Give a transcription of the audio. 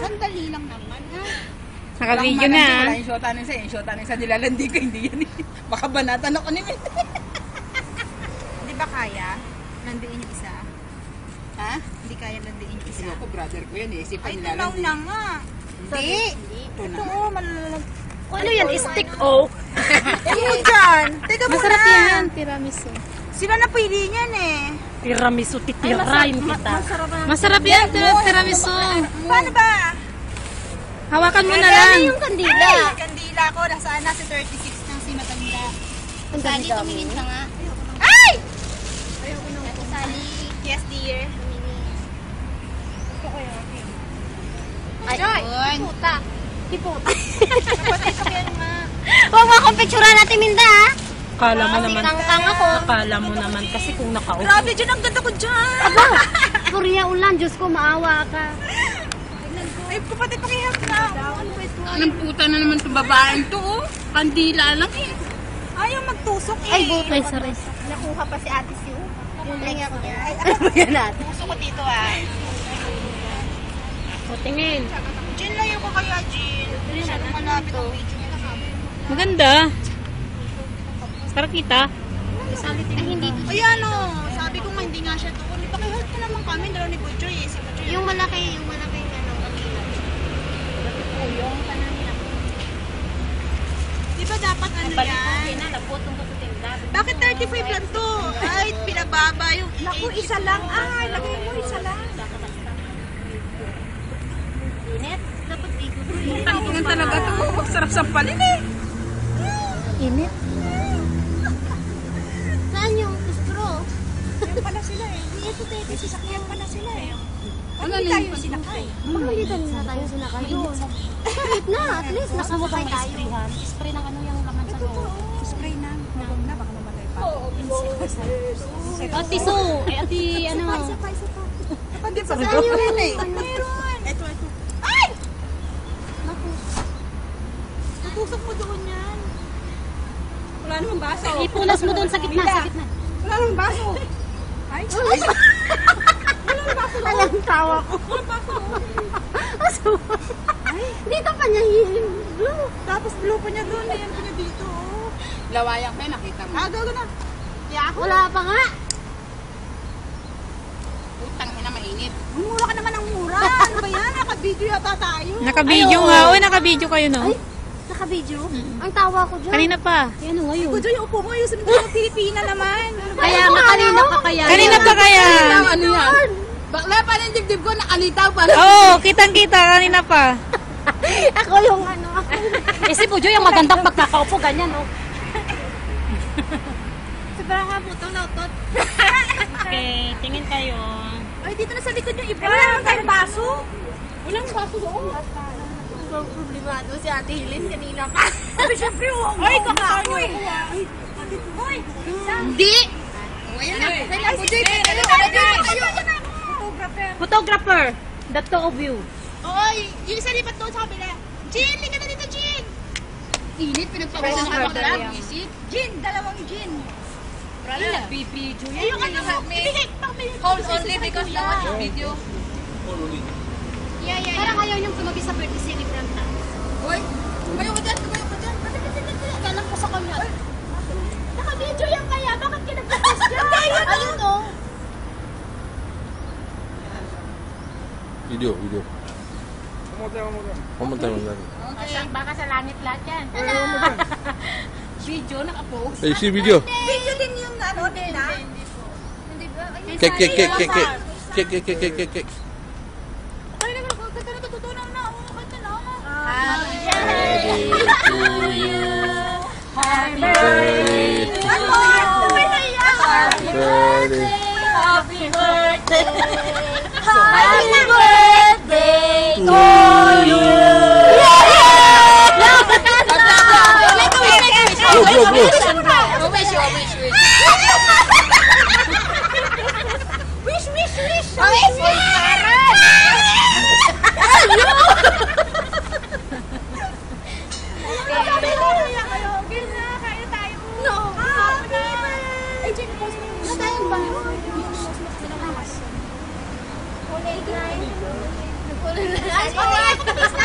Sandali lang naman, ha? Naka-video na. Wala yung shota ng isa. Yung shota ng isa nilalandi ko. Hindi yan. Baka banatan ako ni Min. Di ba kaya? Landiin yung isa? Ha? Hindi kaya landiin yung isa? Sino ko, brother ko yan. Isipan Ay, nilalandi. tunaw na nga. Hindi. Ito, malalag. Ano yan? Stick o? Ano dyan? Teka muna. Masarap yan. Tiramisu. Sila na pili niyan eh. Tiramisu, titirain kita. Masarap na. Masarap yan, tiramisu. Paano ba? Hawakan mo na lang. Yung kandila. Ay, kandila ko. Nasaan na si 36 ng si Matanda. Sali, tumingin ka nga. Ay! Ayoko nung Sali. Yes, dear. Ay, puta. Hiputa. Kapatid ko yan nga. Huwag mo akong picturean natin, Minda, ha? Akala mo naman. Tang ako. Akala mo naman kasi kung nakaupo. Grabe, dyan ang ganda ko dyan. Aba, Korea ulan, Diyos ko, maawa ka. Ay, kapatid, pakihap na. Ano ba ito? Anong puta na naman itong babaeng to, oh. Kandila lang eh. Ayaw magtusok eh. Ay, buto. Ay, sorry. Nakuha pa si Ate Sue. Yung legs niya. Ay, Ano ba yan natin? puso ko dito ah. O, tingin. Jin, layo ko kaya, Jin. Masyadong malapit ang video niya. Maganda. Para kita. Ay, hindi. Ay, ano, sabi ko nga hindi nga siya doon. Pakihelp ko naman kami, dalaw ni Bujoy eh. Si Bujoy. Yung malaki, ano, yung kanina. Di ba dapat ano yan? Naputong ko sa tinda. Bakit 35 lang to? Ay, pinababa yung... Naku, isa lang. Ay, lagay mo, isa lang. Init. Dapat dito. Tantungan talaga ito. Sarap sampalin eh. Init. Saan yung straw? Yan pala sila eh. Ito, tete, sisakyan pala sila eh. Ano Hindi tayo sinakay. Baka hindi na tayo sinakay doon. Kahit na, at least nakasakay tayo. Spray ng ano yung laman sa loob. Spray na. Huwag na, baka namatay pa. Ati so. Ay, ati ano. Isa pa. Hindi pa Saan yung Meron. Ito. Ay! Naku. Natusok mo doon yan. Wala namang baso. Ipunas mo doon sa gitna, sa gitna. Wala namang baso. Ay! Alam, tawa ko. Dito pa niya blue. Tapos blue pa niya doon. Ayan pa niya dito. Oh. Lawayang pa nakita mo. Gago na. Wala pa nga. Utang ina mainit. Mura ka naman ng mura. Ano ba yan? Naka-video yata tayo. Naka-video nga. Uy, naka-video kayo, no? Ay, naka-video. Ang tawa ko dyan. Kanina pa. Yan o, ngayon. Bujoy, upo mo. Yung sunod ng Pilipina naman. Kaya nga, kanina pa kaya. Kanina pa kaya. Ano yan? Bakla pa ng dibdib ko, nakalitaw pa. Oo, kitang-kita. Kanina pa. Ako yung ano. Eh, si Pujo yung magandang pagkakaupo, ganyan, oh. Sobrang nga po ito, nautot. Okay, tingin kayo. Ay, dito na sa likod yung iba. Wala naman tayong baso. Walang baso doon. Problemado si Ate Helen kanina pa. Sabi, syempre, ay, kakao eh. Hoy, Hindi! ayan na. Ay, Bujoy, Photographer, the two of you. Oy, yung isa lipat doon sa kabila. Jin, liga na dito, Jin. Init, pinagpapasan Press ng order bakla. yan. Visit. Jin, dalawang Jin. Ay, nagbibideo yan. Ay, yung ano, ibigay, pakabili. Hold only because I watch the video. Parang ayaw niyong tumabi sa birthday celebrant na. Hoy, tumayo ka dyan, tumayo ka dyan. Galang ko sa kanya. Naka-video yan kaya. Bakit kinagpapas dyan? Ayun o. Video. One more time. Baka sa langit lahat yan. Video, nakapost. Hey, see video. Video din yung ano, din ha? Cake. Ay, naman, kanta na, tututunan na. Oo, kanta na. Happy birthday to you. One more. Sabay na iyak. Birthday. Happy birthday. Happy birthday to you. Blow. Wish. Ay, Kiss na